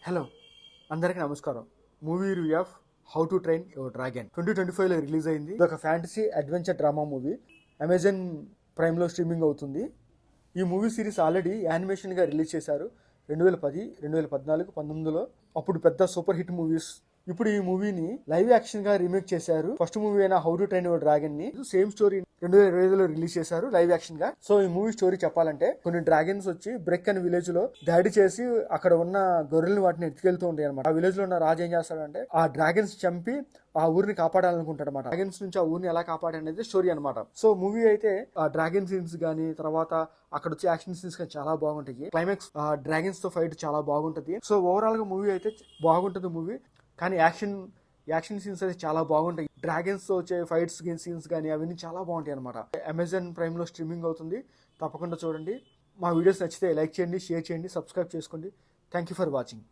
Hello అందరికీ నమస్కారం. Movie review of how to train your dragon 2025లో రిలీజ్ అయింది. ఇది ఒక fantasy adventure drama movie. Amazon ప్రైమ్లో స్ట్రీమింగ్ అవుతుంది. ఈ మూవీ సిరీస్ ఆల్రెడీ యానిమేషన్గా రిలీజ్ చేశారు 2010, 2014, 19లో. అప్పుడు పెద్ద సూపర్ హిట్ మూవీస్. ఇప్పుడు ఈ మూవీని లైవ్ యాక్షన్ గా రీమేక్ చేశారు. ఫస్ట్ మూవీ అయిన how to train your dragon ని సేమ్ స్టోరీ 2025లో రిలీజ్ చేశారు లైవ్ యాక్షన్ గా. సో ఈ మూవీ స్టోరీ చెప్పాలంటే కొన్ని డ్రాగన్స్ వచ్చి బ్రెక్ అనే విలేజ్ లో దాడి చేసి అక్కడ ఉన్న గొర్రెల్ని వాటిని ఎత్తుకెళ్తూ ఉంటాయి అనమాట. ఆ విలేజ్ లో ఉన్న రాజు ఏం చేస్తాడంటే ఆ డ్రాగన్స్ చంపి ఆ ఊరిని కాపాడాలనుకుంటాడు అనమాట. డ్రాగన్స్ నుంచి ఆ ఊరిని ఎలా కాపాడనేది స్టోరీ అనమాట. సో మూవీ అయితే ఆ డ్రాగన్ సీన్స్ గానీ, తర్వాత అక్కడ వచ్చే యాక్షన్ సీన్స్ కానీ చాలా బాగుంటాయి. క్లైమాక్స్ డ్రాగన్స్ తో ఫైట్ చాలా బాగుంటది. సో ఓవరాల్ గా మూవీ అయితే బాగుంటది మూవీ. కానీ యాక్షన్ సీన్స్ అయితే చాలా బాగుంటాయి. డ్రాగన్స్ తో వచ్చే ఫైట్స్ సీన్స్ కానీ అవన్నీ చాలా బాగుంటాయి అనమాట. అమెజాన్ ప్రైమ్ లో స్ట్రీమింగ్ అవుతుంది. తప్పకుండా చూడండి. మా వీడియోస్ నచ్చితే లైక్ చేయండి, షేర్ చేయండి, సబ్స్క్రైబ్ చేసుకోండి. Thank you for watching.